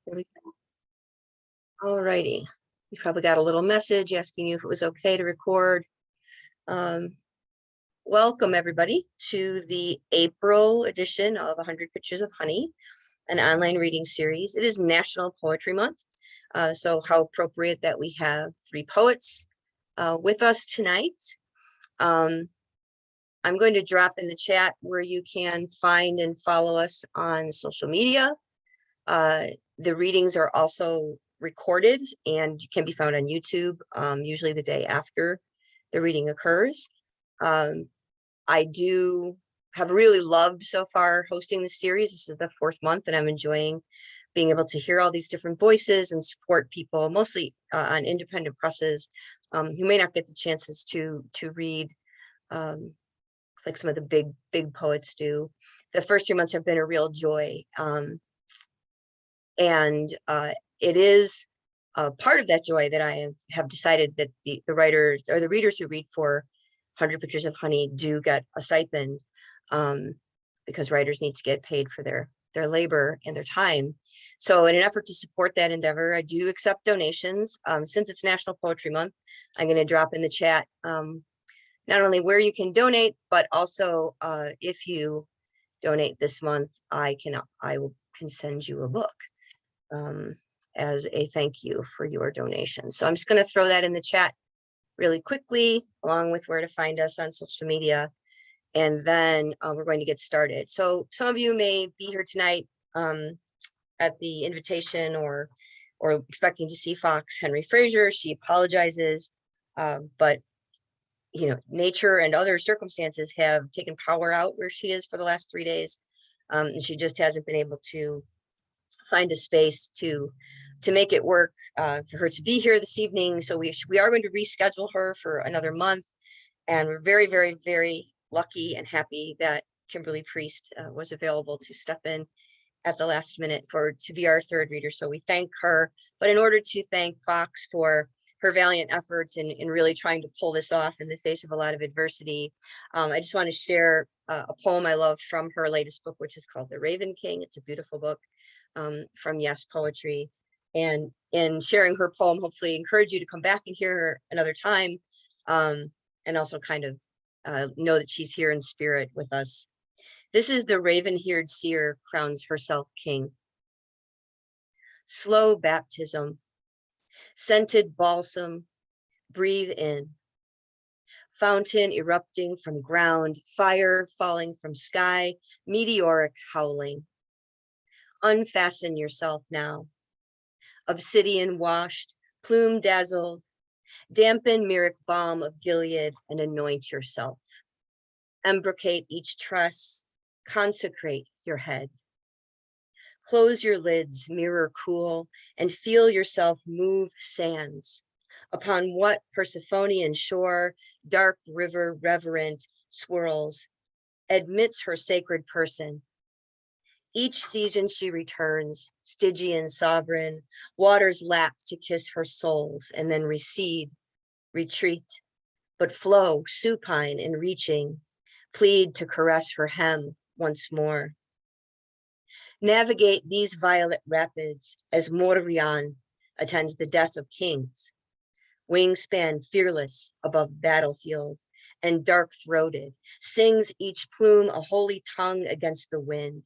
There we go. All righty. You probably got a little message asking you if it was okay to record. Welcome everybody to the April edition of 100 Pictures of Honey, an online reading series. It is National Poetry Month, so how appropriate that we have 3 poets with us tonight. I'm going to drop in the chat where you can find and follow us on social media. The readings are also recorded and can be found on YouTube, usually the day after the reading occurs. I do have really loved so far hosting the series. This is the 4th month and I'm enjoying being able to hear all these different voices and support people, mostly on independent presses who may not get the chances to read like some of the big poets do. The first 3 months have been a real joy. And it is part of that joy that I have decided that the writers or the readers who read for 100 Pictures of Honey do get a stipend because writers need to get paid for their labor and their time. So in an effort to support that endeavor, I do accept donations. Since it's National Poetry Month, I'm going to drop in the chat not only where you can donate, but also if you donate this month, I can send you a book as a thank you for your donation. So I'm just going to throw that in the chat really quickly, along with where to find us on social media. And then we're going to get started. So some of you may be here tonight at the invitation or expecting to see Fox Henry Fraser. She apologizes, but you know, nature and other circumstances have taken power out where she is for the last 3 days. And she just hasn't been able to find a space to make it work for her to be here this evening. So we are going to reschedule her for another month. And we're very, very, very lucky and happy that Kimberly Priest was available to step in at the last minute to be our 3rd reader. So we thank her. But in order to thank Fox for her valiant efforts in really trying to pull this off in the face of a lot of adversity, I just want to share a poem I love from her latest book, which is called The Raven King. It's a beautiful book from Yes Poetry. And in sharing her poem, hopefully encourage you to come back and hear her another time, and also kind of know that she's here in spirit with us. This is The Raven-haired seer crowns herself king. Slow baptism, scented balsam, breathe in. Fountain erupting from ground, fire falling from sky, meteoric howling. Unfasten yourself now. Obsidian washed, plume dazzled, dampen myrrhic balm of Gilead and anoint yourself. Embrochate each tress, consecrate your head. Close your lids, mirror cool, and feel yourself move sands. Upon what Persephonian shore, dark river reverent swirls, admits her sacred person. Each season she returns, Stygian sovereign, waters lap to kiss her souls and then recede, retreat, but flow supine and reaching, plead to caress her hem once more. Navigate these violet rapids as Morian attends the death of kings, wingspan fearless above battlefield and dark-throated, sings each plume a holy tongue against the wind.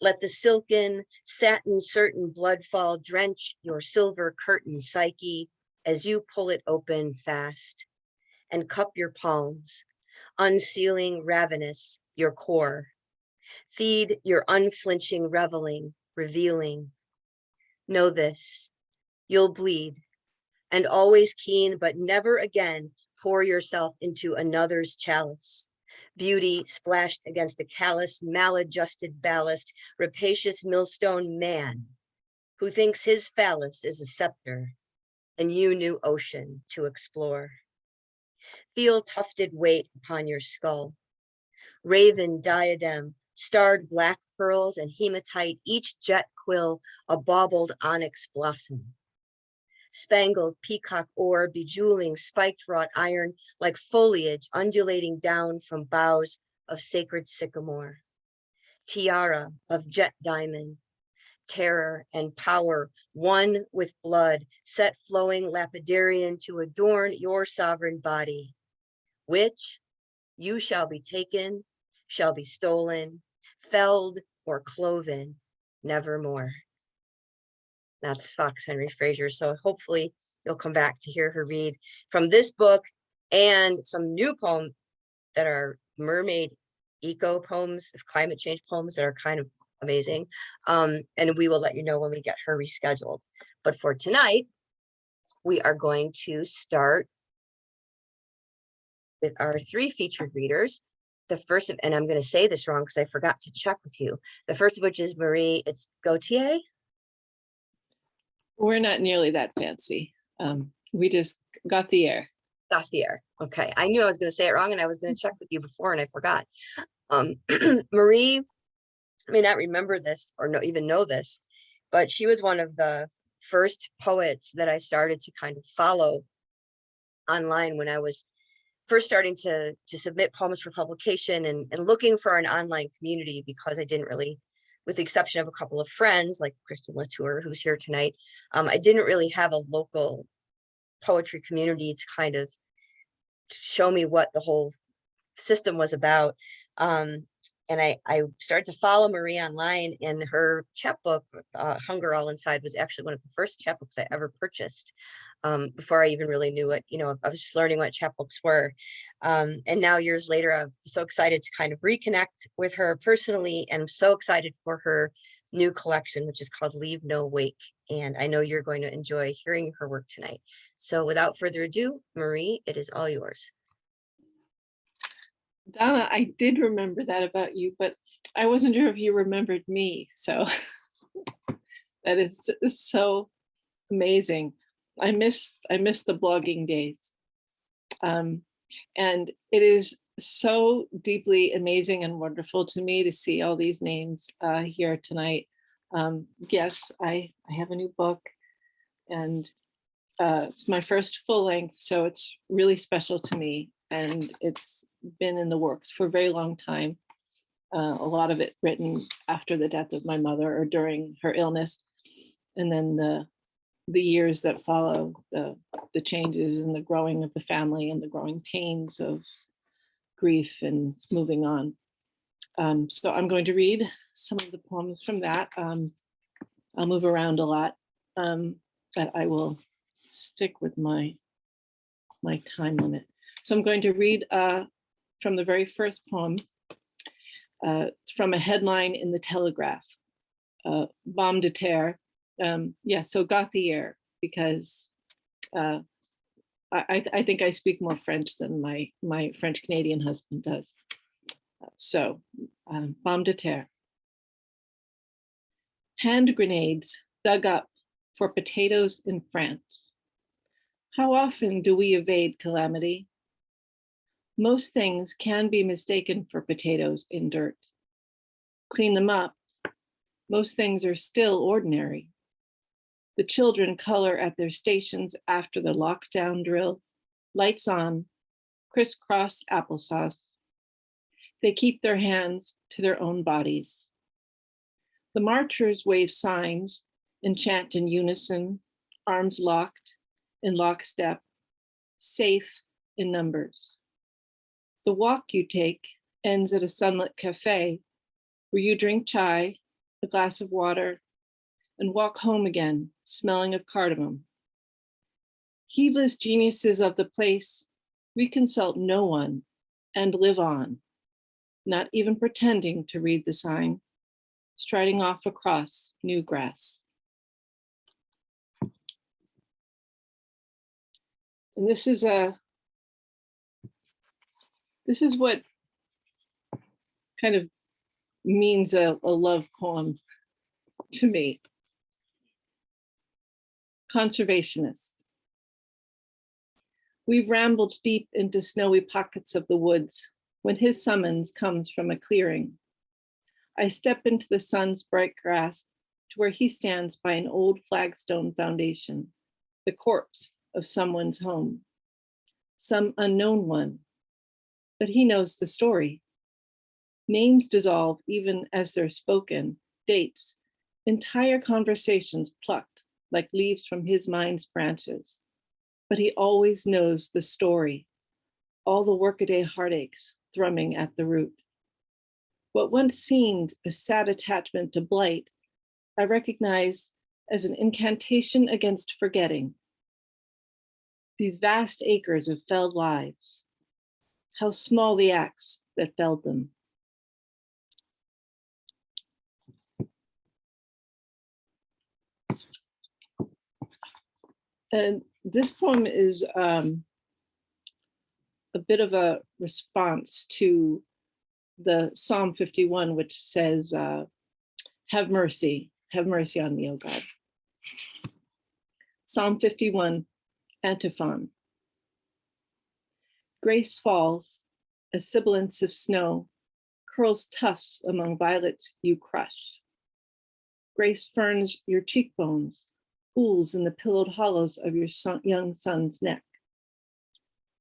Let the silken, satin certain bloodfall drench your silver curtain psyche as you pull it open fast and cup your palms, unsealing ravenous your core. Feed your unflinching reveling, revealing. Know this, you'll bleed, and always keen, but never again pour yourself into another's chalice. Beauty splashed against a callous, maladjusted ballast, rapacious millstone man who thinks his phallus is a scepter and you new ocean to explore. Feel tufted weight upon your skull, raven diadem, starred black pearls and hematite, each jet quill a baubled onyx blossom. Spangled peacock ore bejeweling spiked wrought iron like foliage undulating down from boughs of sacred sycamore. Tiara of jet diamond, terror and power, one with blood, set flowing lapidarian to adorn your sovereign body, which you shall be taken, shall be stolen, felled, or cloven, nevermore. That's Fox Henry Fraser. So hopefully you'll come back to hear her read from this book and some new poems that are mermaid eco poems, climate change poems that are kind of amazing. And we will let you know when we get her rescheduled. But for tonight, we are going to start with our 3 featured readers. The first, and I'm going to say this wrong because I forgot to check with you. The first of which is Marie, it's Gauthier. We're not nearly that fancy. We just Gauthier. Gauthier. Okay. I knew I was going to say it wrong and I was going to check with you before and I forgot. Marie may not remember this or even know this, but she was one of the first poets that I started to kind of follow online when I was first starting to submit poems for publication and looking for an online community, because I didn't really, with the exception of a couple of friends like Kristen Latour, who's here tonight, I didn't really have a local poetry community to kind of show me what the whole system was about. And I started to follow Marie online, and her chapbook, Hunger All Inside, was actually one of the first chapbooks I ever purchased, before I even really knew what, I was just learning what chapbooks were. And now years later, I'm so excited to kind of reconnect with her personally, and I'm so excited for her new collection, which is called Leave No Wake. And I know you're going to enjoy hearing her work tonight. So without further ado, Marie, it is all yours. Donna, I did remember that about you, but I wasn't sure if you remembered me. So that is so amazing. I miss the blogging days. And it is so deeply amazing and wonderful to me to see all these names here tonight. Yes, I have a new book, and it's my first full length, so it's really special to me. And it's been in the works for a very long time. A lot of it written after the death of my mother or during her illness. And then the years that follow, the changes and the growing of the family and the growing pains of grief and moving on. So I'm going to read some of the poems from that. I'll move around a lot, but I will stick with my time limit. So I'm going to read from the very first poem. It's from a headline in the Telegraph, Bombe de terre. So Gauthier, because I think I speak more French than my French Canadian husband does. Bombe de terre. Hand grenades dug up for potatoes in France. How often do we evade calamity? Most things can be mistaken for potatoes in dirt. Clean them up. Most things are still ordinary. The children color at their stations after the lockdown drill. Lights on, crisscross applesauce. They keep their hands to their own bodies. The marchers wave signs and chant in unison, arms locked, in lockstep, safe in numbers. The walk you take ends at a sunlit cafe where you drink chai, a glass of water, and walk home again, smelling of cardamom. Heedless geniuses of the place, we consult no one and live on, not even pretending to read the sign, striding off across new grass. And this is what kind of means a love poem to me. Conservationist. We've rambled deep into snowy pockets of the woods when his summons comes from a clearing. I step into the sun's bright grasp to where he stands by an old flagstone foundation, the corpse of someone's home, some unknown one, but he knows the story. Names dissolve even as they're spoken, dates entire conversations plucked like leaves from his mind's branches. But he always knows the story, all the workaday heartaches thrumming at the root. What once seemed a sad attachment to blight, I recognize as an incantation against forgetting. These vast acres of felled lives, how small the axe that felled them. And this poem is a bit of a response to the Psalm 51, which says, have mercy on me, O God. Psalm 51, antiphon. Grace falls as sibilance of snow, curls tufts among violets you crush. Grace ferns your cheekbones, pools in the pillowed hollows of your young son's neck.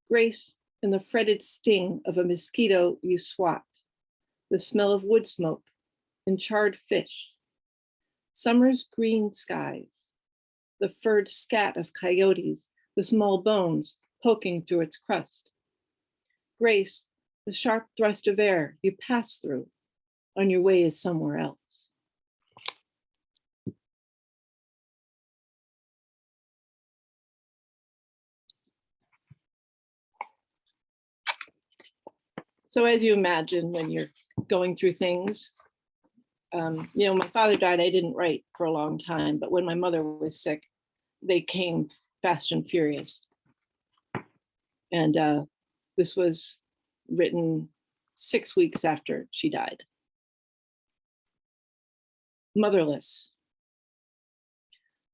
Grace in the fretted sting of a mosquito you swat, the smell of wood smoke and charred fish. Summer's green skies, the furred scat of coyotes, the small bones poking through its crust. Grace, the sharp thrust of air you pass through on your way is somewhere else. So as you imagine, when you're going through things, my father died, I didn't write for a long time, but when my mother was sick, they came fast and furious. And this was written 6 weeks after she died. Motherless.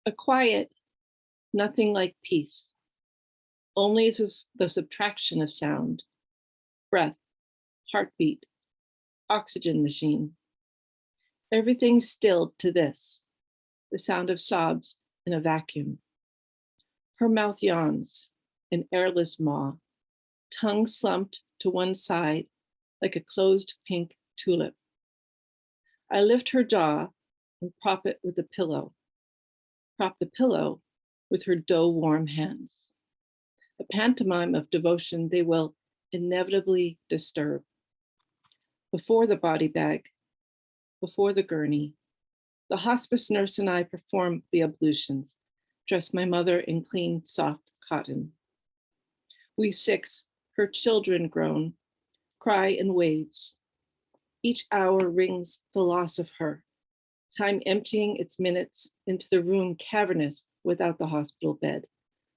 A quiet, nothing like peace. Only the subtraction of sound, breath, heartbeat, oxygen machine. Everything stilled to this, the sound of sobs in a vacuum. Her mouth yawns, an airless maw, tongue slumped to one side like a closed pink tulip. I lift her jaw and prop it with a pillow. Prop the pillow with her dough-warm hands. A pantomime of devotion they will inevitably disturb. Before the body bag, before the gurney, the hospice nurse and I perform the ablutions, dress my mother in clean, soft cotton. We 6, her children groan, cry in waves. Each hour rings the loss of her, time emptying its minutes into the room cavernous without the hospital bed,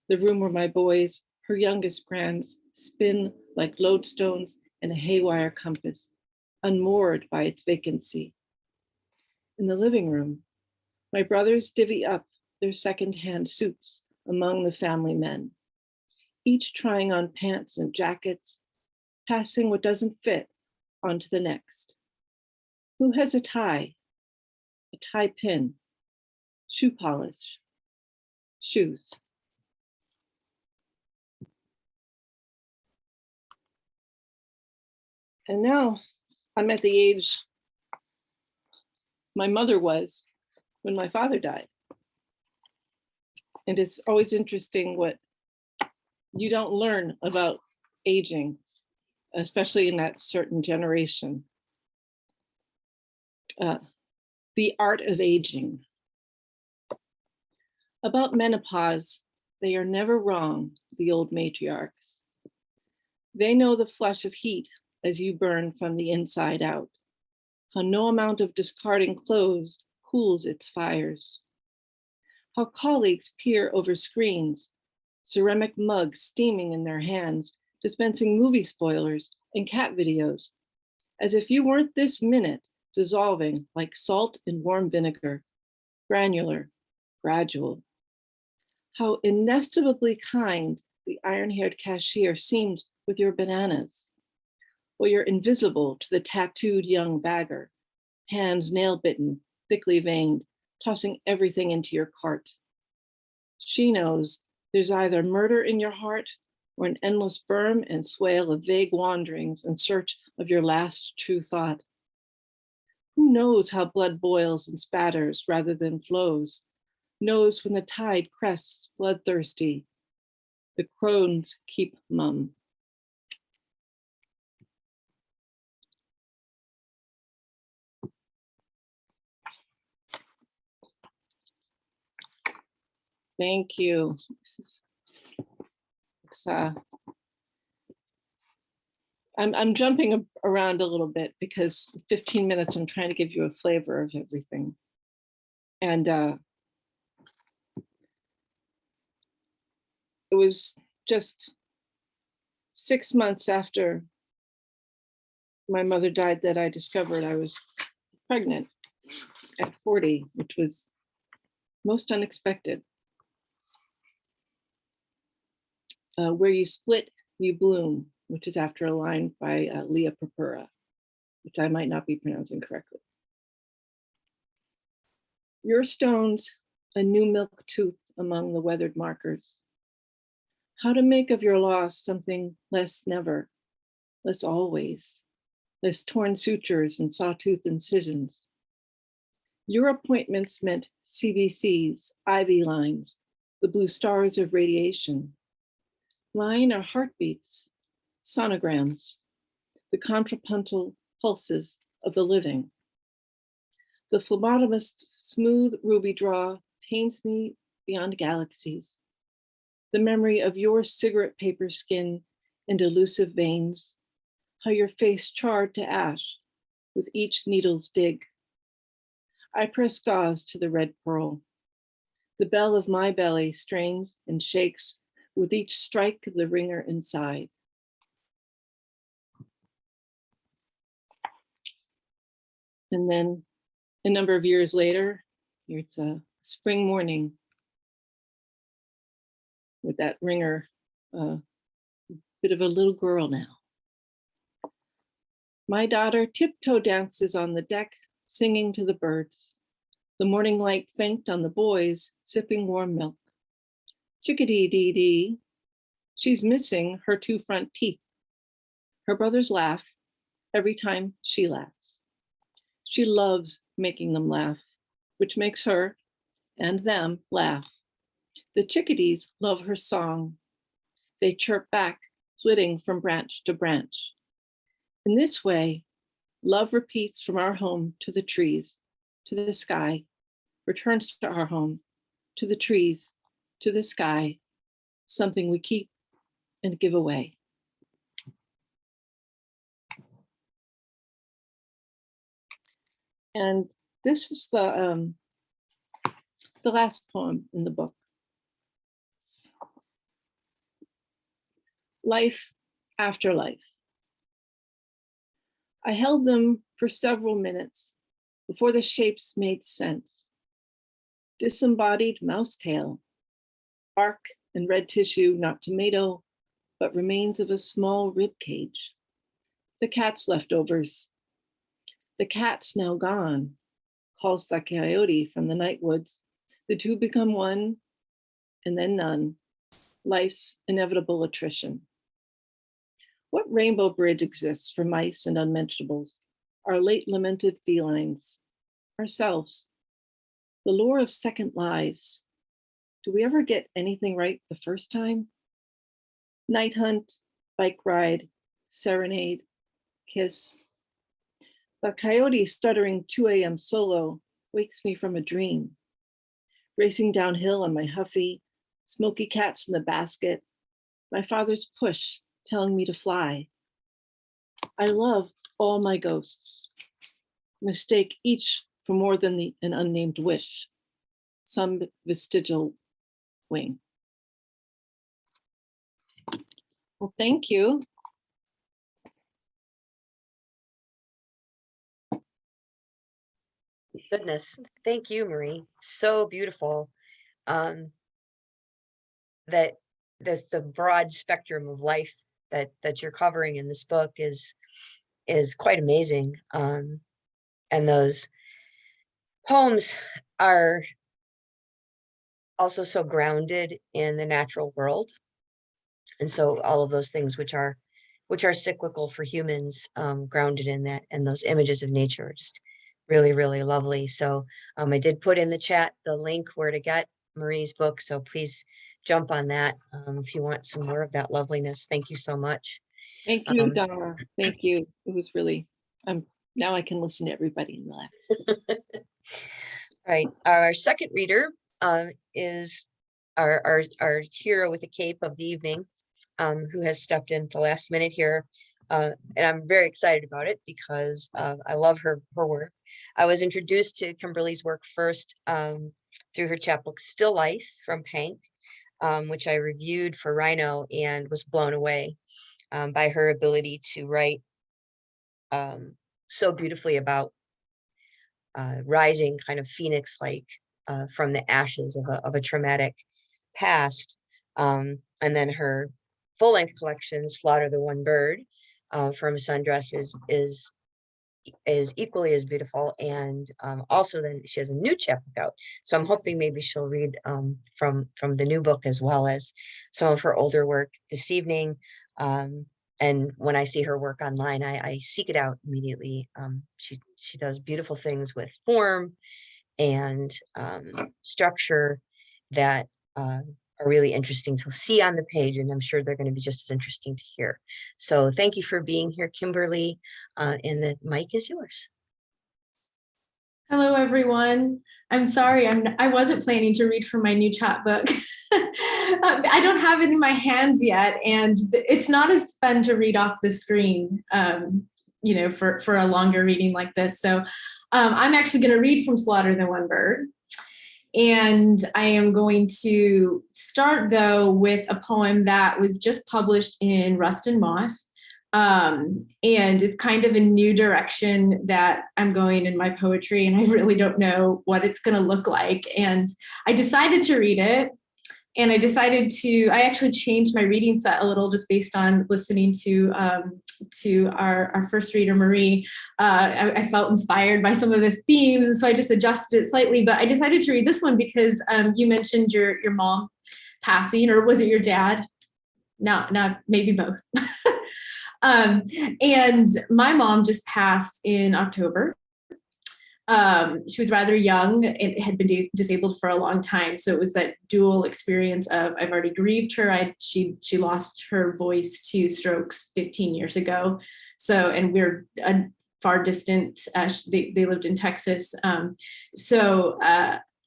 the room where my boys, her youngest grands, spin like lodestones in a haywire compass, unmoored by its vacancy. In the living room, my brothers divvy up their secondhand suits among the family men, each trying on pants and jackets, passing what doesn't fit onto the next. Who has a tie pin, shoe polish, shoes? And now I'm at the age my mother was when my father died. And it's always interesting what you don't learn about aging, especially in that certain generation. The art of aging. About menopause, they are never wrong, the old matriarchs. They know the flush of heat as you burn from the inside out, how no amount of discarding clothes cools its fires. How colleagues peer over screens, ceramic mugs steaming in their hands, dispensing movie spoilers and cat videos, as if you weren't this minute dissolving like salt in warm vinegar, granular, gradual. How inestimably kind the iron-haired cashier seems with your bananas, or you're invisible to the tattooed young bagger, hands nail-bitten, thickly veined, tossing everything into your cart. She knows there's either murder in your heart or an endless berm and swale of vague wanderings in search of your last true thought. Who knows how blood boils and spatters rather than flows? Knows when the tide crests bloodthirsty. The crones keep mum. Thank you. I'm jumping around a little bit because 15 minutes, I'm trying to give you a flavor of everything. And it was just 6 months after my mother died that I discovered I was pregnant at 40, which was most unexpected. Where you split, you bloom, which is after a line by Leah Purpura, which I might not be pronouncing correctly. Your stones, a new milk tooth among the weathered markers. How to make of your loss something less never, less always, less torn sutures and sawtooth incisions. Your appointments meant CBCs, ivy lines, the blue stars of radiation. Mine are heartbeats, sonograms, the contrapuntal pulses of the living. The phlebotomist's smooth ruby draw pains me beyond galaxies. The memory of your cigarette paper skin and elusive veins, how your face charred to ash with each needle's dig. I press gauze to the red pearl. The bell of my belly strains and shakes with each strike of the ringer inside. And then a number of years later, it's a spring morning with that ringer, bit of a little girl now. My daughter tiptoe dances on the deck, singing to the birds. The morning light faint on the boys, sipping warm milk. Chickadee-dee-dee, she's missing her 2 front teeth. Her brothers laugh every time she laughs. She loves making them laugh, which makes her and them laugh. The chickadees love her song. They chirp back, flitting from branch to branch. In this way, love repeats from our home to the trees, to the sky, returns to our home, to the trees, to the sky, something we keep and give away. And this is the last poem in the book. Life after life. I held them for several minutes before the shapes made sense. Disembodied mouse tail, bark and red tissue, not tomato, but remains of a small rib cage. The cat's leftovers. The cat's now gone, calls the coyote from the night woods. The two become one and then none. Life's inevitable attrition. What rainbow bridge exists for mice and unmentionables, our late lamented felines, ourselves? The lore of second lives. Do we ever get anything right the first time? Night hunt, bike ride, serenade, kiss. The coyote stuttering 2 a.m. solo wakes me from a dream. Racing downhill on my huffy, smoky cats in the basket, my father's push telling me to fly. I love all my ghosts. Mistake each for more than an unnamed wish, some vestigial wing. Well, thank you. Goodness, thank you, Marie. So beautiful. That the broad spectrum of life that you're covering in this book is quite amazing. And those poems are also so grounded in the natural world. And so all of those things which are cyclical for humans, grounded in that, and those images of nature are just really, really lovely. So I did put in the chat the link where to get Marie's book. So please jump on that if you want some more of that loveliness. Thank you so much. Thank you, Um, Dara. Thank you. It was really, now I can listen to everybody and relax. Right. Our second reader is our hero with the cape of the evening, who has stepped in at the last minute here. And I'm very excited about it because I love her work. I was introduced to Kimberly's work first through her chapbook Still Life from Pank, which I reviewed for Rhino and was blown away by her ability to write so beautifully about rising kind of phoenix-like from the ashes of a traumatic past. And then her full-length collection, Slaughter the One Bird, from Sundress is equally as beautiful. And also then she has a new chapbook out. So I'm hoping maybe she'll read from the new book as well as some of her older work this evening. And when I see her work online, I seek it out immediately. She does beautiful things with form and structure that are really interesting to see on the page, and I'm sure they're going to be just as interesting to hear. So thank you for being here, Kimberly, and the mic is yours. Hello, everyone. I'm sorry, I wasn't planning to read from my new chapbook. I don't have it in my hands yet, and it's not as fun to read off the screen, for a longer reading like this. So I'm actually going to read from Slaughter the One Bird. And I am going to start, though, with a poem that was just published in Rust and Moth. And it's kind of a new direction that I'm going in my poetry, and I really don't know what it's going to look like. And I decided to read it, and I actually changed my reading set a little just based on listening to our first reader, Marie. I felt inspired by some of the themes, so I just adjusted it slightly. But I decided to read this one because you mentioned your mom passing, or was it your dad? No, maybe both. And my mom just passed in October. She was rather young and had been disabled for a long time. So it was that dual experience of I've already grieved her. She lost her voice to strokes 15 years ago. So, and we're a far distant, they lived in Texas. I'd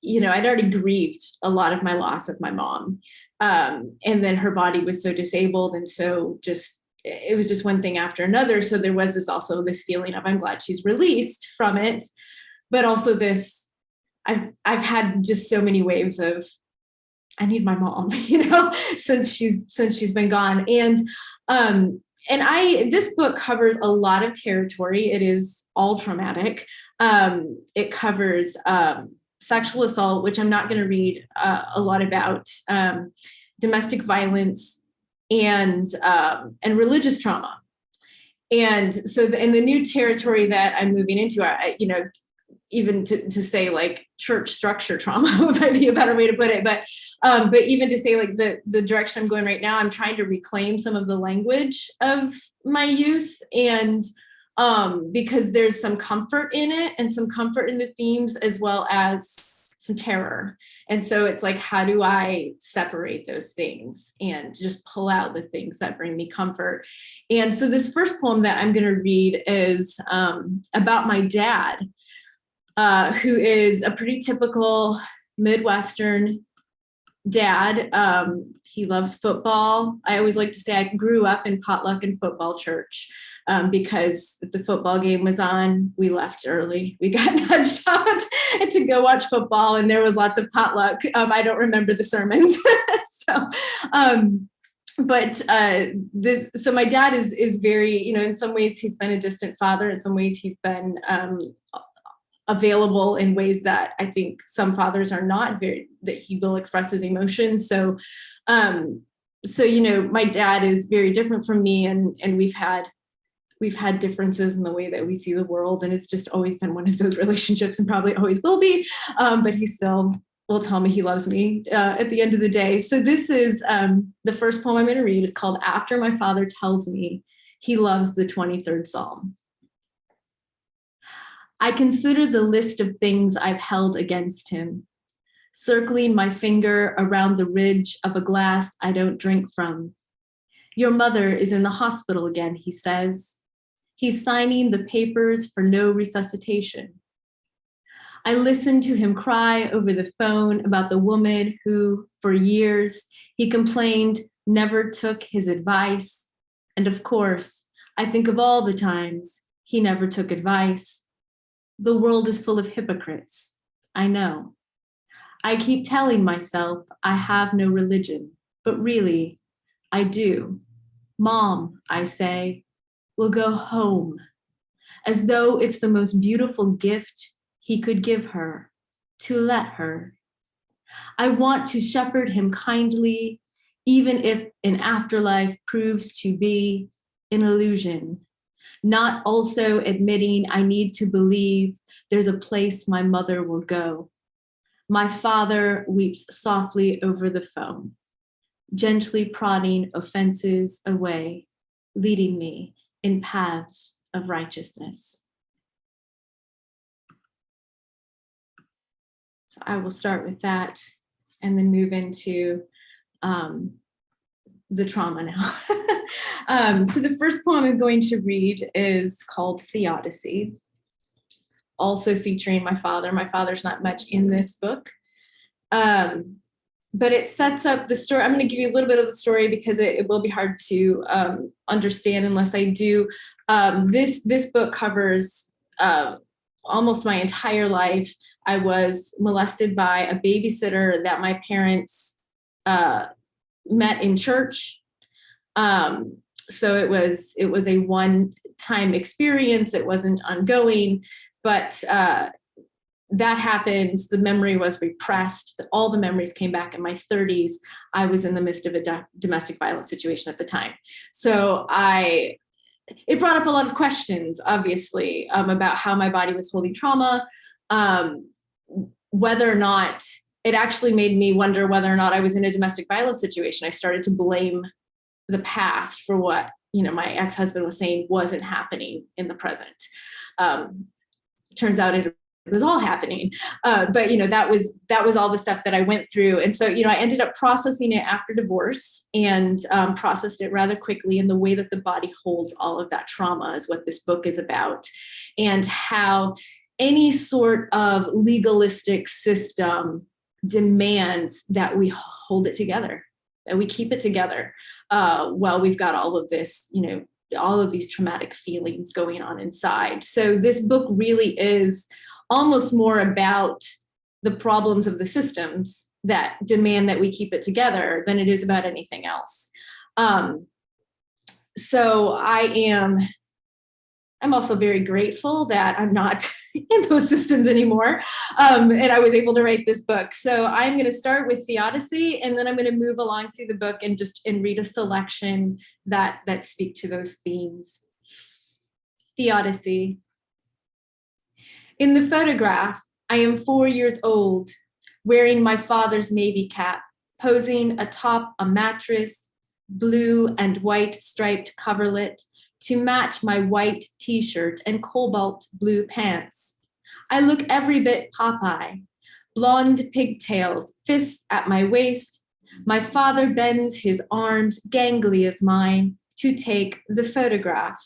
already grieved a lot of my loss of my mom. And then her body was so disabled. And so it was just one thing after another. So there was also this feeling of I'm glad she's released from it. But also this, I've had just so many waves of, I need my mom, since she's been gone. And this book covers a lot of territory. It is all traumatic. It covers sexual assault, which I'm not going to read a lot about, domestic violence, and religious trauma. And so in the new territory that I'm moving into, even to say like church structure trauma might be a better way to put it. But even to say like the direction I'm going right now, I'm trying to reclaim some of the language of my youth, and because there's some comfort in it and some comfort in the themes as well as some terror. And so it's like, how do I separate those things and just pull out the things that bring me comfort? And so this first poem that I'm going to read is about my dad, who is a pretty typical Midwestern dad. He loves football. I always like to say I grew up in potluck and football church, because if the football game was on, we left early. We got nudged out to go watch football, and there was lots of potluck. I don't remember the sermons. So my dad is very, in some ways he's been a distant father. In some ways he's been available in ways that I think some fathers are not, that he will express his emotions. So my dad is very different from me, and we've had differences in the way that we see the world. And it's just always been one of those relationships, and probably always will be. But he still will tell me he loves me at the end of the day. So this is the first poem I'm going to read is called After My Father Tells Me He Loves the 23rd Psalm. I consider the list of things I've held against him, circling my finger around the ridge of a glass I don't drink from. Your mother is in the hospital again, he says. He's signing the papers for no resuscitation. I listened to him cry over the phone about the woman who, for years, he complained never took his advice. And of course, I think of all the times he never took advice. The world is full of hypocrites, I know. I keep telling myself I have no religion, but really, I do. Mom, I say, will go home, as though it's the most beautiful gift he could give her, to let her. I want to shepherd him kindly, even if an afterlife proves to be an illusion, not also admitting I need to believe there's a place my mother will go. My father weeps softly over the phone, gently prodding offenses away, leading me in paths of righteousness. So I will start with that and then move into the trauma now. So the first poem I'm going to read is called Theodicy, also featuring my father. My father's not much in this book, but it sets up the story. I'm going to give you a little bit of the story because it will be hard to understand unless I do. This book covers almost my entire life. I was molested by a babysitter that my parents met in church. So it was a one-time experience. It wasn't ongoing, but that happened. The memory was repressed. All the memories came back in my 30s. I was in the midst of a domestic violence situation at the time. So it brought up a lot of questions, obviously, about how my body was holding trauma, whether or not it actually made me wonder whether or not I was in a domestic violence situation. I started to blame the past for what, my ex-husband was saying wasn't happening in the present. Turns out it was all happening. But that was all the stuff that I went through. And so, I ended up processing it after divorce and processed it rather quickly. And the way that the body holds all of that trauma is what this book is about, and how any sort of legalistic system demands that we hold it together, that we keep it together while we've got all of this, all of these traumatic feelings going on inside. So this book really is almost more about the problems of the systems that demand that we keep it together than it is about anything else. So I'm also very grateful that I'm not in those systems anymore. And I was able to write this book. So I'm going to start with Theodicy, and then I'm going to move along through the book and read a selection that speak to those themes. Theodicy. In the photograph, I am 4 years old, wearing my father's Navy cap, posing atop a mattress, blue and white striped coverlet, to match my white t-shirt and cobalt blue pants. I look every bit Popeye, blonde pigtails, fists at my waist. My father bends his arms, gangly as mine, to take the photograph.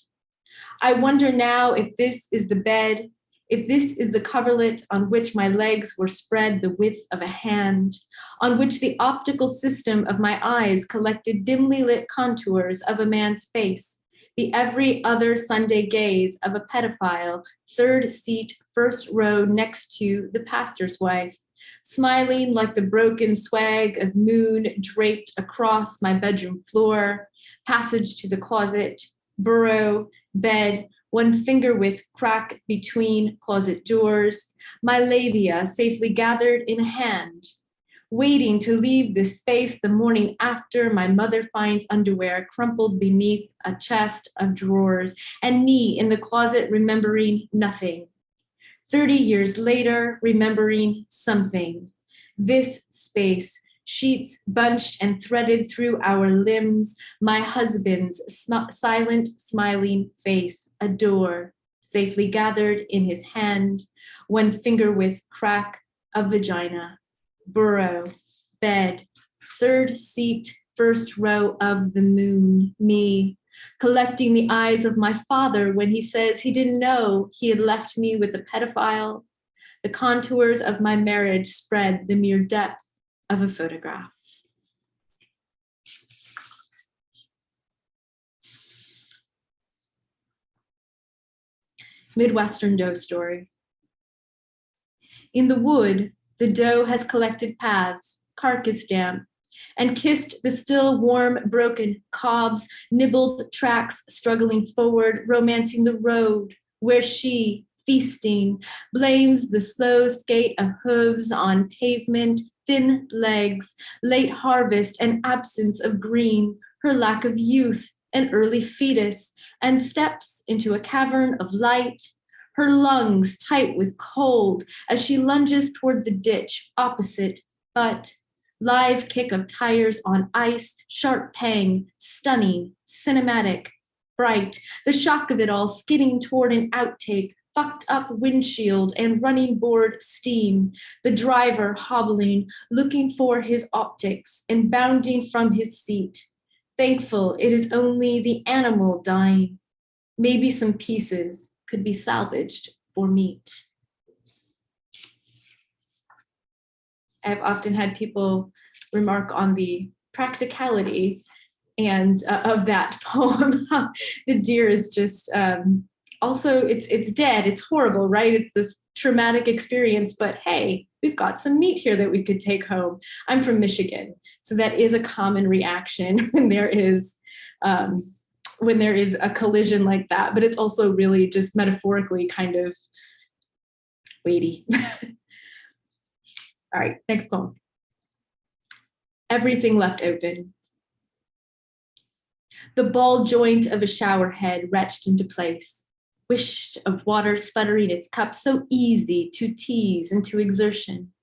I wonder now if this is the bed, if this is the coverlet on which my legs were spread the width of a hand, on which the optical system of my eyes collected dimly lit contours of a man's face, the every other Sunday gaze of a pedophile, third seat, first row next to the pastor's wife, smiling like the broken swag of moon draped across my bedroom floor, passage to the closet, burrow, bed, one finger width crack between closet doors, my labia safely gathered in a hand, waiting to leave this space the morning after my mother finds underwear crumpled beneath a chest of drawers, and me in the closet remembering nothing. 30 years later, remembering something. This space, sheets bunched and threaded through our limbs, my husband's silent, smiling face, a door, safely gathered in his hand, one finger width crack of vagina, burrow, bed, third seat, first row of the moon, me, collecting the eyes of my father when he says he didn't know he had left me with a pedophile. The contours of my marriage spread the mere depth of a photograph. Midwestern doe story. In the wood, the doe has collected paths, carcass damp, and kissed the still warm, broken cobs, nibbled tracks struggling forward, romancing the road where she, feasting, blames the slow skate of hooves on pavement, thin legs, late harvest and absence of green, her lack of youth, an early fetus, and steps into a cavern of light, her lungs tight with cold as she lunges toward the ditch opposite, but live kick of tires on ice, sharp pang, stunning, cinematic, bright, the shock of it all skidding toward an outtake, fucked up windshield and running board steam, the driver hobbling, looking for his optics and bounding from his seat, thankful it is only the animal dying. Maybe some pieces could be salvaged for meat. I've often had people remark on the practicality and of that poem. The deer is just also it's dead, it's horrible, right? It's this traumatic experience, but hey, we've got some meat here that we could take home. I'm from Michigan, so that is a common reaction when there is a collision like that, but it's also really just metaphorically kind of weighty. All right, next poem. Everything left open. The ball joint of a shower head retched into place, wished of water sputtering its cup, so easy to tease into exertion.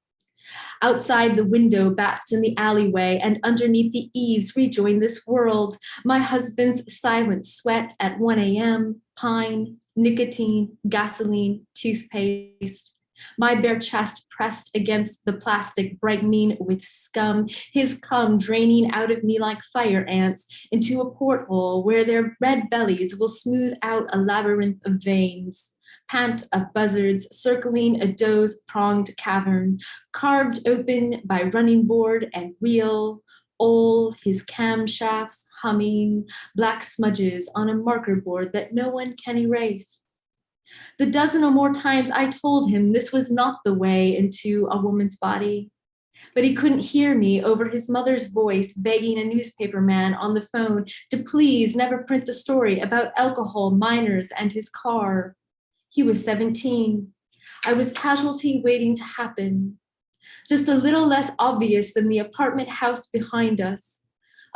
Outside the window, bats in the alleyway, and underneath the eaves rejoin this world. My husband's silent sweat at 1 a.m., pine, nicotine, gasoline, toothpaste. My bare chest pressed against the plastic, brightening with scum, his cum draining out of me like fire ants into a porthole where their red bellies will smooth out a labyrinth of veins. Pant of buzzards circling a doe's pronged cavern, carved open by running board and wheel, old his camshafts humming, black smudges on a marker board that no one can erase. The dozen or more times I told him this was not the way into a woman's body, but he couldn't hear me over his mother's voice begging a newspaper man on the phone to please never print the story about alcohol, minors, and his car. He was 17. I was casualty waiting to happen. Just a little less obvious than the apartment house behind us.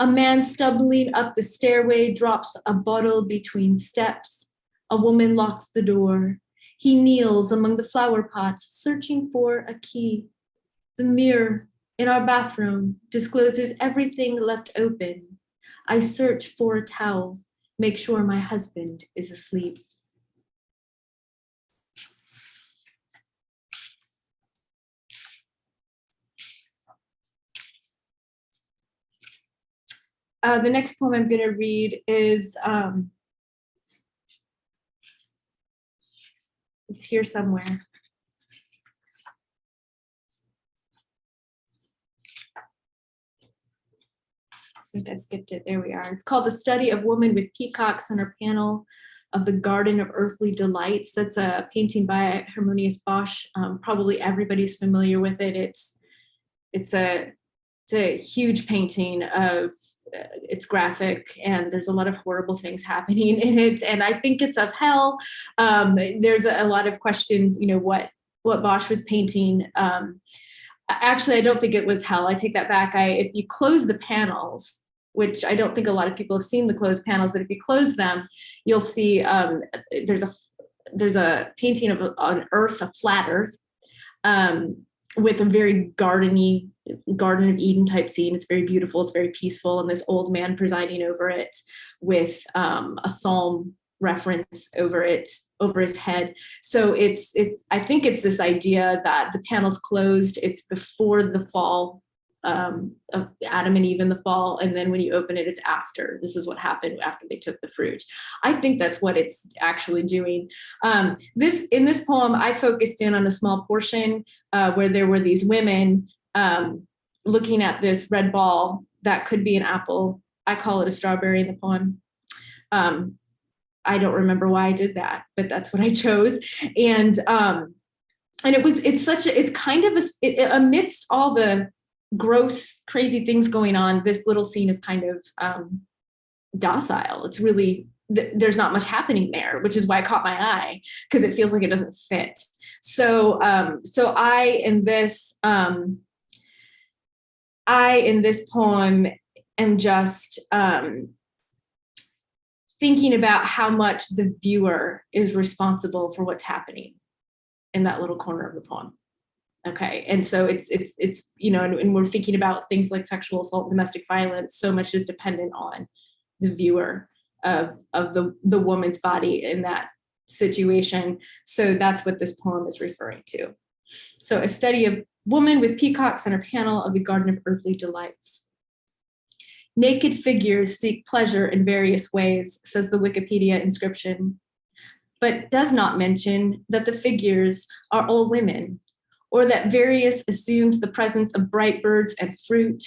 A man stumbling up the stairway drops a bottle between steps. A woman locks the door. He kneels among the flower pots, searching for a key. The mirror in our bathroom discloses everything left open. I search for a towel, make sure my husband is asleep. The next poem I'm going to read is, it's here somewhere. I think I skipped it. There we are. It's called The Study of Woman with Peacocks on Her Panel of the Garden of Earthly Delights. That's a painting by Harmonious Bosch. Probably everybody's familiar with it. It's a huge painting of, it's graphic and there's a lot of horrible things happening in it. And I think it's of hell. There's a lot of questions, what Bosch was painting. Actually, I don't think it was hell. I take that back. If you close the panels, which I don't think a lot of people have seen the closed panels, but if you close them, you'll see there's a painting of an earth, a flat earth, with a very Garden of Eden type scene. It's very beautiful. It's very peaceful. And this old man presiding over it with a psalm reference over his head. So I think it's this idea that the panel's closed, it's before the fall of Adam and Eve in the fall, and then when you open it, it's after. This is what happened after they took the fruit. I think that's what it's actually doing. In this poem, I focused in on a small portion where there were these women looking at this red ball that could be an apple. I call it a strawberry in the poem. I don't remember why I did that, but that's what I chose. And amidst all the gross, crazy things going on, this little scene is kind of docile. It's really, there's not much happening there, which is why it caught my eye, because it feels like it doesn't fit. So I in this poem am just thinking about how much the viewer is responsible for what's happening in that little corner of the poem. Okay, and so it's and we're thinking about things like sexual assault, domestic violence. So much is dependent on the viewer of the woman's body in that situation. So that's what this poem is referring to. So a study of woman with peacocks on her panel of the Garden of Earthly Delights. Naked figures seek pleasure in various ways, says the Wikipedia inscription, but does not mention that the figures are all women, or that various assumes the presence of bright birds and fruit,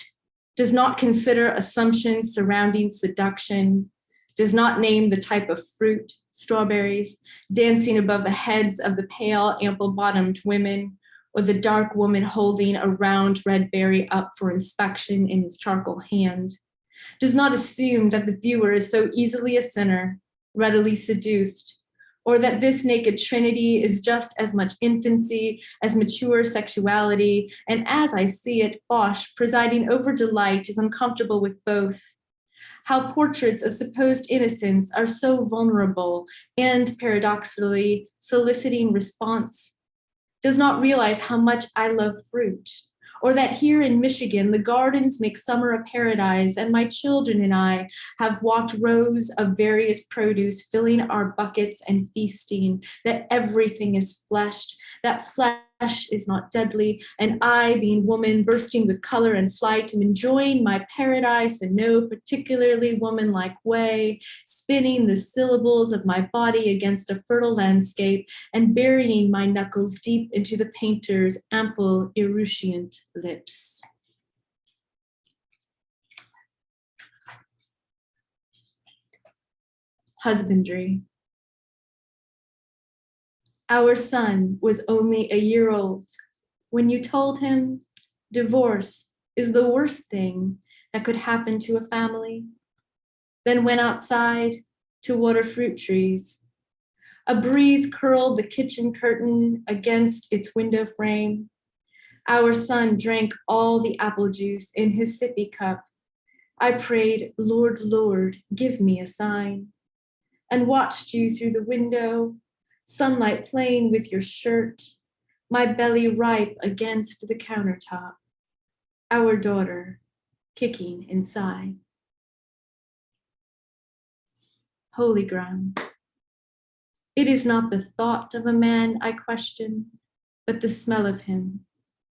does not consider assumptions surrounding seduction, does not name the type of fruit, strawberries, dancing above the heads of the pale, ample-bottomed women, or the dark woman holding a round red berry up for inspection in his charcoal hand, does not assume that the viewer is so easily a sinner, readily seduced, or that this naked trinity is just as much infancy as mature sexuality, and as I see it, Bosch, presiding over delight, is uncomfortable with both. How portraits of supposed innocence are so vulnerable and, paradoxically, soliciting response. Does not realize how much I love fruit, or that here in Michigan, the gardens make summer a paradise, and my children and I have walked rows of various produce, filling our buckets and feasting, that everything is fleshed, that flesh is not deadly, and I, being woman, bursting with color and flight, am enjoying my paradise in no particularly woman-like way, spinning the syllables of my body against a fertile landscape, and burying my knuckles deep into the painter's ample, erucient lips. Husbandry. Our son was only a year old when you told him divorce is the worst thing that could happen to a family. Then went outside to water fruit trees. A breeze curled the kitchen curtain against its window frame. Our son drank all the apple juice in his sippy cup. I prayed, Lord, Lord, give me a sign, and watched you through the window, sunlight playing with your shirt, my belly ripe against the countertop, our daughter kicking inside. Holy ground. It is not the thought of a man I question, but the smell of him,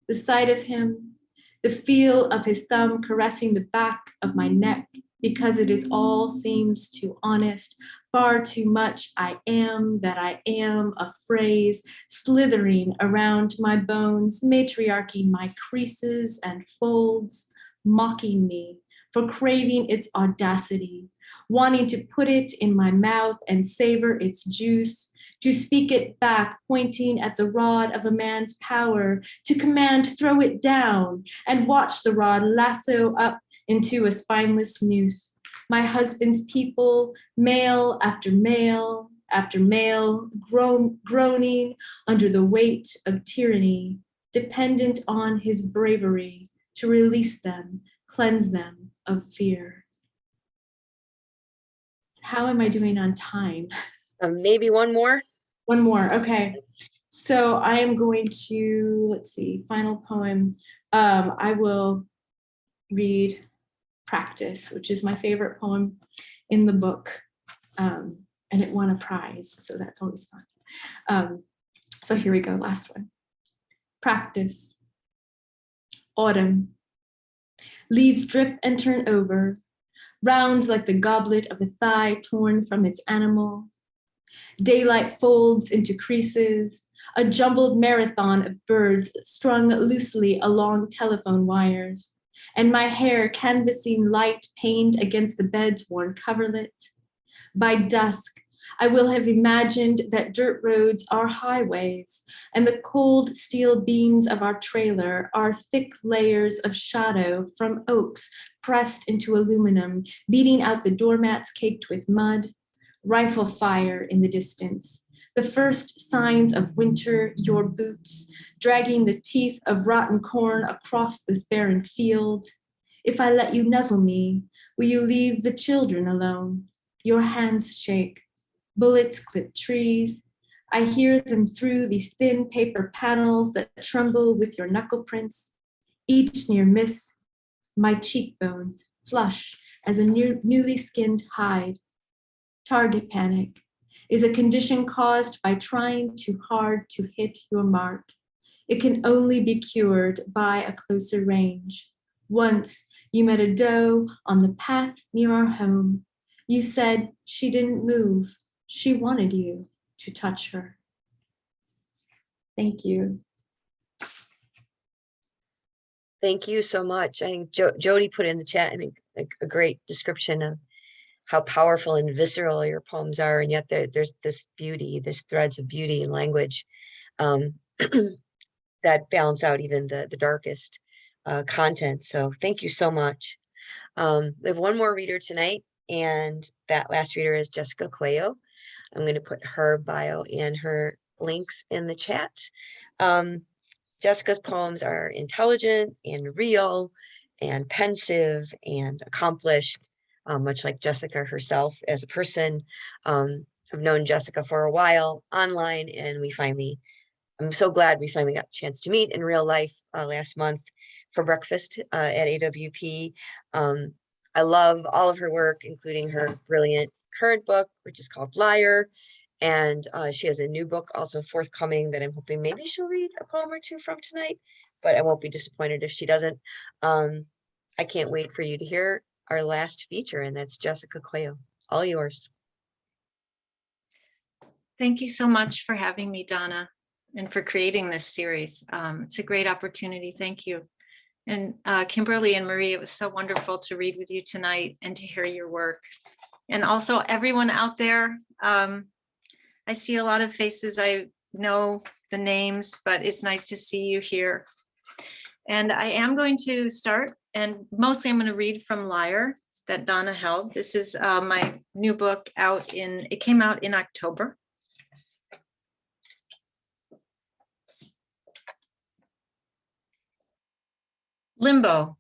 the sight of him, the feel of his thumb caressing the back of my neck, because it is all seems too honest, far too much I am that I am, a phrase slithering around my bones, matriarching my creases and folds, mocking me for craving its audacity, wanting to put it in my mouth and savor its juice, to speak it back, pointing at the rod of a man's power, to command, throw it down, and watch the rod lasso up into a spineless noose. My husband's people, male after male, groaning under the weight of tyranny, dependent on his bravery to release them, cleanse them of fear. How am I doing on time? Maybe one more. One more, okay. So I am going to, let's see, final poem. I will read Practice, which is my favorite poem in the book. and it won a prize, so that's always fun. So here we go, last one. Practice. Autumn. Leaves drip and turn over, round like the goblet of a thigh torn from its animal. Daylight folds into creases, a jumbled marathon of birds strung loosely along telephone wires, and my hair canvassing light pained against the bed's worn coverlet. By dusk, I will have imagined that dirt roads are highways, and the cold steel beams of our trailer are thick layers of shadow from oaks pressed into aluminum, beating out the doormats caked with mud, rifle fire in the distance. The first signs of winter, your boots, dragging the teeth of rotten corn across this barren field. If I let you nuzzle me, will you leave the children alone? Your hands shake. Bullets clip trees. I hear them through these thin paper panels that tremble with your knuckle prints. Each near miss, my cheekbones flush as a newly skinned hide. Target panic is a condition caused by trying too hard to hit your mark. It can only be cured by a closer range. Once you met a doe on the path near our home. You said she didn't move. She wanted you to touch her. Thank you. Thank you so much. I think Jody put in the chat, I think, a great description of how powerful and visceral your poems are, and yet there's this beauty, this threads of beauty and language that balance out even the darkest content. So thank you so much. We have one more reader tonight, and that last reader is Jessica Cuello. I'm going to put her bio and her links in the chat. Jessica's poems are intelligent and real and pensive and accomplished, much like Jessica herself as a person. I've known Jessica for a while online, and I'm so glad we finally got a chance to meet in real life last month for breakfast at AWP. I love all of her work, including her brilliant current book, which is called Liar. And she has a new book also forthcoming that I'm hoping maybe she'll read a poem or two from tonight, but I won't be disappointed if she doesn't. I can't wait for you to hear our last feature, and that's Jessica Cuello. All yours. Thank you so much for having me, Donna, and for creating this series. It's a great opportunity. Thank you. And Kimberly and Marie, it was so wonderful to read with you tonight and to hear your work. And also everyone out there, I see a lot of faces. I know the names, but it's nice to see you here. And I am going to start, and mostly I'm going to read from Liar that Donna held. This is my new book it came out in October. Limbo.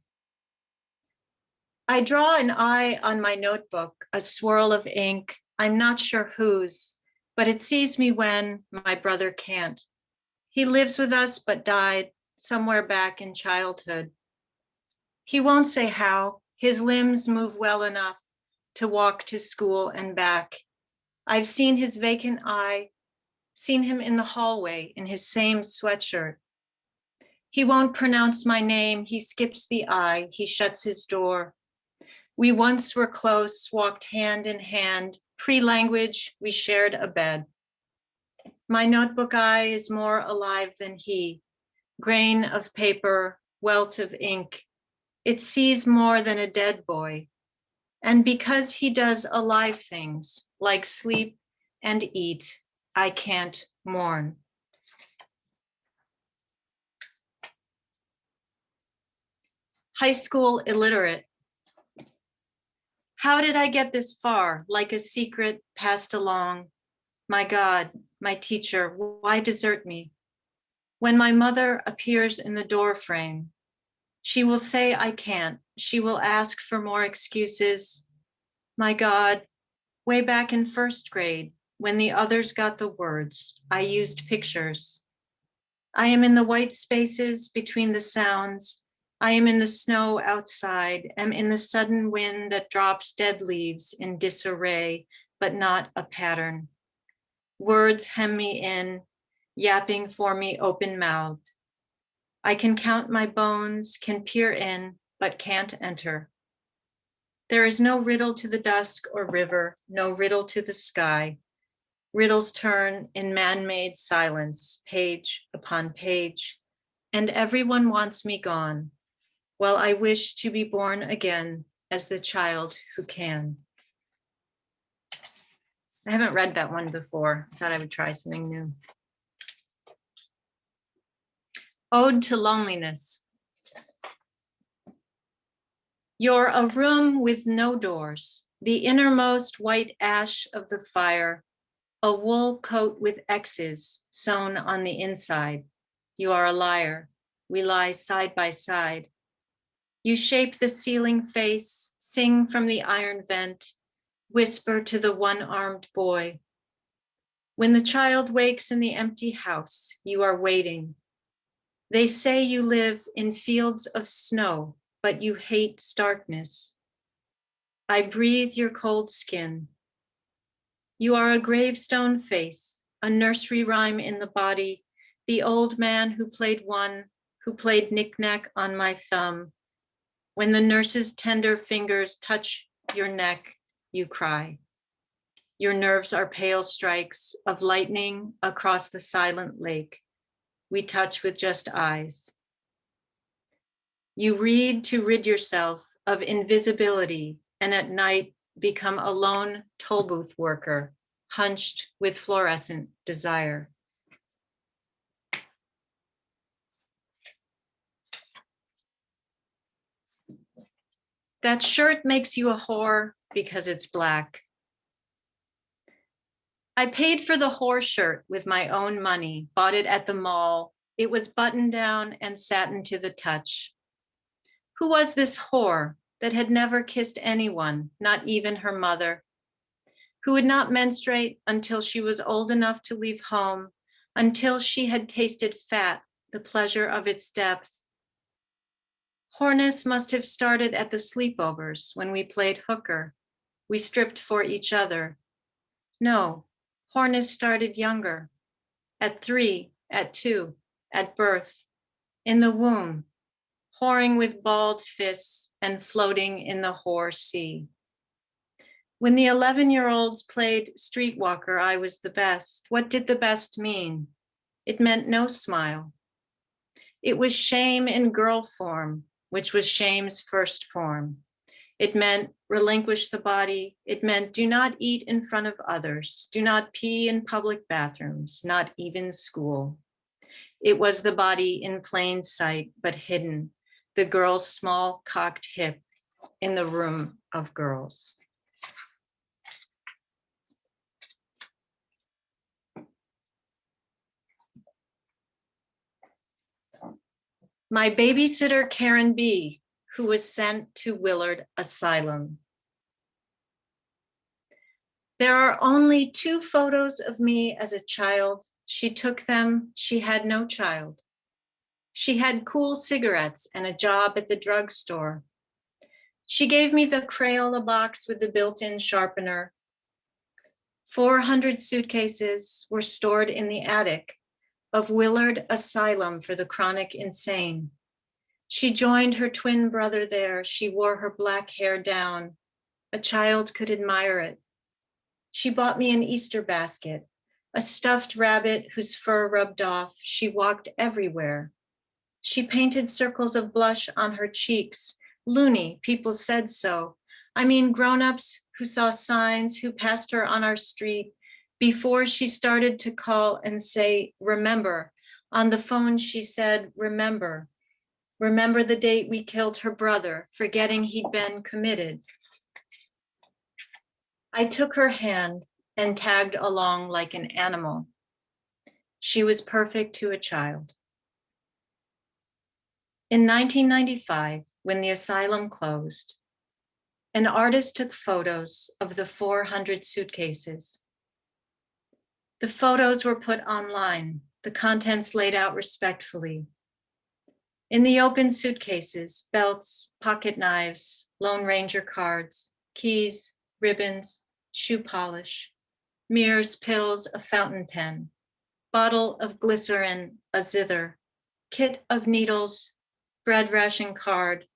I draw an eye on my notebook, a swirl of ink. I'm not sure whose, but it sees me when my brother can't. He lives with us, but died somewhere back in childhood. He won't say how. His limbs move well enough to walk to school and back. I've seen his vacant eye, seen him in the hallway in his same sweatshirt. He won't pronounce my name. He skips the I. He shuts his door. We once were close, walked hand in hand. Pre-language, we shared a bed. My notebook eye is more alive than he. Grain of paper, welt of ink. It sees more than a dead boy. And because he does alive things, like sleep and eat, I can't mourn. High school illiterate. How did I get this far? Like a secret passed along. My God, my teacher, why desert me? When my mother appears in the door frame, she will say I can't. She will ask for more excuses. My God, way back in first grade, when the others got the words, I used pictures. I am in the white spaces between the sounds. I am in the snow outside, am in the sudden wind that drops dead leaves in disarray, but not a pattern. Words hem me in, yapping for me open-mouthed. I can count my bones, can peer in, but can't enter. There is no riddle to the dusk or river, no riddle to the sky. Riddles turn in man-made silence, page upon page, and everyone wants me gone, while I wish to be born again as the child who can. I haven't read that one before. I thought I would try something new. Ode to Loneliness. You're a room with no doors, the innermost white ash of the fire, a wool coat with X's sewn on the inside. You are a liar. We lie side by side. You shape the ceiling face, sing from the iron vent, whisper to the one-armed boy. When the child wakes in the empty house, you are waiting. They say you live in fields of snow, but you hate starkness. I breathe your cold skin. You are a gravestone face, a nursery rhyme in the body, the old man who played knick-knack on my thumb. When the nurse's tender fingers touch your neck, you cry. Your nerves are pale strikes of lightning across the silent lake. We touch with just eyes. You read to rid yourself of invisibility, and at night become a lone toll booth worker, hunched with fluorescent desire. That shirt makes you a whore because it's black. I paid for the whore shirt with my own money, bought it at the mall. It was buttoned down and satin to the touch. Who was this whore that had never kissed anyone, not even her mother? Who would not menstruate until she was old enough to leave home, until she had tasted fat, the pleasure of its depth? Whoreness must have started at the sleepovers when we played hooker. We stripped for each other. No, whoreness started younger, at 3, at 2, at birth, in the womb, whoring with balled fists and floating in the whore sea. When the 11-year-olds played streetwalker, I was the best. What did the best mean? It meant no smile. It was shame in girl form, which was shame's first form. It meant relinquish the body. It meant do not eat in front of others. Do not pee in public bathrooms, not even school. It was the body in plain sight, but hidden, the girl's small cocked hip in the room of girls. My babysitter, Karen B., who was sent to Willard Asylum. There are only 2 photos of me as a child. She took them, she had no child. She had cool cigarettes and a job at the drugstore. She gave me the Crayola box with the built-in sharpener. 400 suitcases were stored in the attic of Willard Asylum for the chronic insane. She joined her twin brother there. She wore her black hair down. A child could admire it. She bought me an Easter basket, a stuffed rabbit whose fur rubbed off. She walked everywhere. She painted circles of blush on her cheeks. Loony, people said so. I mean, grown-ups who saw signs, who passed her on our street, before she started to call and say, remember. On the phone, she said, remember. Remember the date we killed her brother, forgetting he'd been committed. I took her hand and tagged along like an animal. She was perfect to a child. In 1995, when the asylum closed, an artist took photos of the 400 suitcases. The photos were put online, the contents laid out respectfully. In the open suitcases, belts, pocket knives, Lone Ranger cards, keys, ribbons, shoe polish, mirrors, pills, a fountain pen, bottle of glycerin, a zither, kit of needles, bread ration card,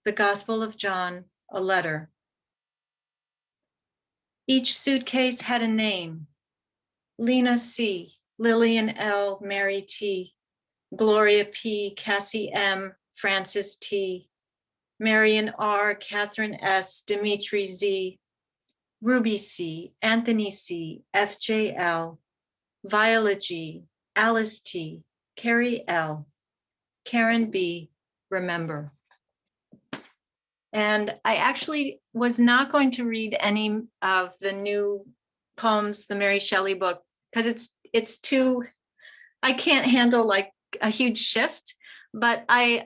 the Gospel of John, a letter. Each suitcase had a name: Lena C., Lillian L., Mary T., Gloria P., Cassie M., Francis T., Marion R., Catherine S., Dimitri Z., Ruby C., Anthony C., FJL, Viola G., Alice T., Carrie L., Karen B., remember. And I actually was not going to read any of the new poems, the Mary Shelley book, because it's too, I can't handle like a huge shift. But I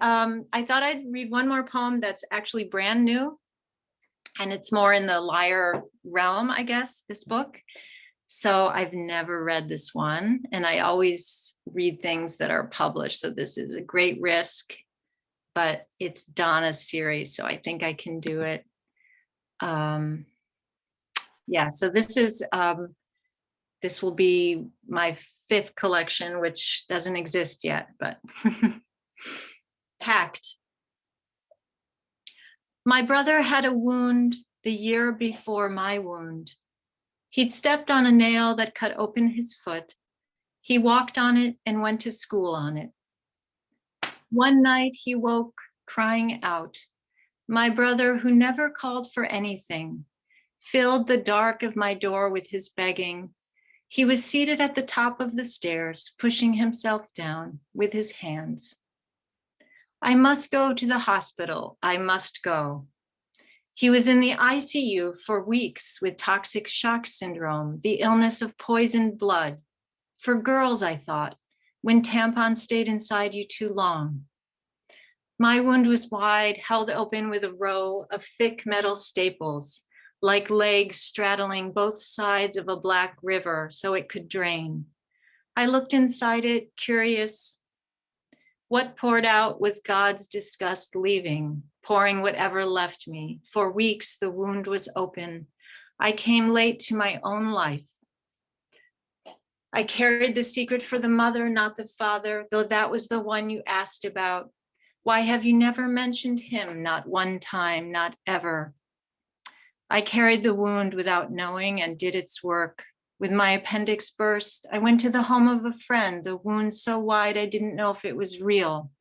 thought I'd read one more poem that's actually brand new, and it's more in the lyre realm, I guess, this book. So I've never read this one, and I always read things that are published. So this is a great risk, but it's Donna's series, so I think I can do it. Yeah, so this will be my 5th collection, which doesn't exist yet, but Packed. My brother had a wound the year before my wound. He'd stepped on a nail that cut open his foot. He walked on it and went to school on it. One night he woke crying out. My brother, who never called for anything, filled the dark of my door with his begging. He was seated at the top of the stairs, pushing himself down with his hands. I must go to the hospital. I must go. He was in the ICU for weeks with toxic shock syndrome, the illness of poisoned blood. For girls, I thought, when tampons stayed inside you too long. My wound was wide, held open with a row of thick metal staples, like legs straddling both sides of a black river so it could drain. I looked inside it, curious. What poured out was God's disgust leaving, pouring whatever left me. For weeks, the wound was open. I came late to my own life. I carried the secret for the mother, not the father, though that was the one you asked about. Why have you never mentioned him? Not one time, not ever. I carried the wound without knowing and did its work. With my appendix burst, I went to the home of a friend, the wound so wide I didn't know if it was real.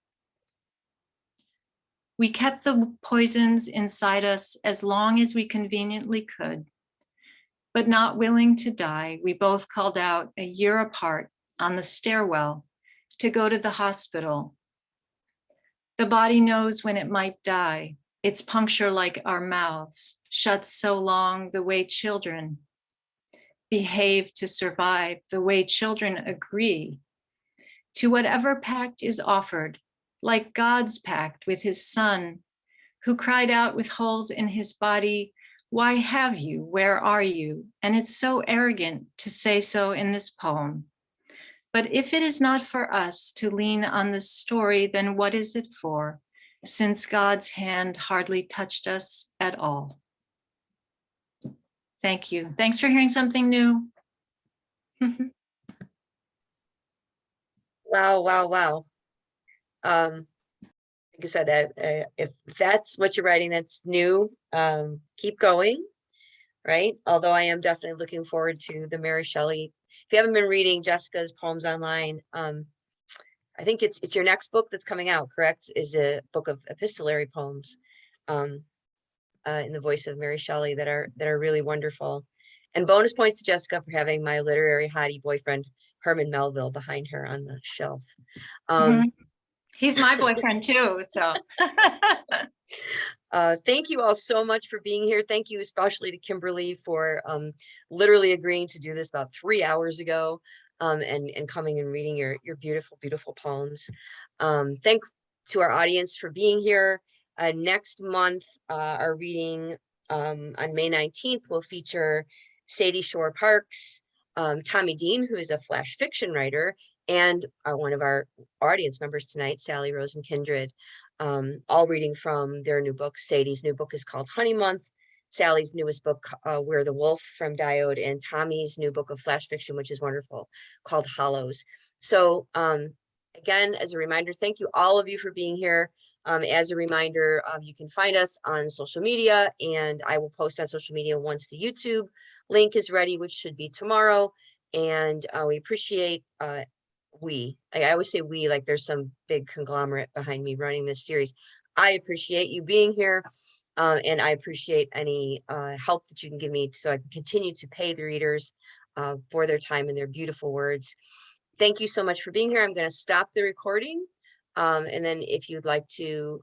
We kept the poisons inside us as long as we conveniently could. But not willing to die, we both called out a year apart on the stairwell to go to the hospital. The body knows when it might die. Its puncture like our mouths, shut so long the way children behave to survive, the way children agree to whatever pact is offered, like God's pact with his son, who cried out with holes in his body, why have you? Where are you? And it's so arrogant to say so in this poem. But if it is not for us to lean on the story, then what is it for, since God's hand hardly touched us at all? Thank you. Thanks for hearing something new. Wow, wow, wow. Like I said, if that's what you're writing, that's new, keep going, right? Although I am definitely looking forward to the Mary Shelley. If you haven't been reading Jessica's poems online, I think it's your next book that's coming out, correct? Is a book of epistolary poems in the voice of Mary Shelley that are really wonderful. And bonus points to Jessica for having my literary hottie boyfriend Herman Melville behind her on the shelf. He's my boyfriend too, so. Thank you all so much for being here. Thank you especially to Kimberly for literally agreeing to do this about 3 hours ago and coming and reading your beautiful, beautiful poems. Thanks to our audience for being here. Next month, our reading on May 19th will feature Sadie Shore Parks, Tommy Dean, who is a flash fiction writer, and one of our audience members tonight, Sally Rosenkindred, all reading from their new book. Sadie's new book is called Honey Month. Sally's newest book, We're the Wolf from Diode, and Tommy's new book of flash fiction, which is wonderful, called Hollows. So again, as a reminder, thank you all of you for being here. As a reminder, you can find us on social media, and I will post on social media once the YouTube link is ready, which should be tomorrow. And we appreciate, I always say we, like there's some big conglomerate behind me running this series. I appreciate you being here, and I appreciate any help that you can give me so I can continue to pay the readers for their time and their beautiful words. Thank you so much for being here. I'm going to stop the recording. And then if you'd like to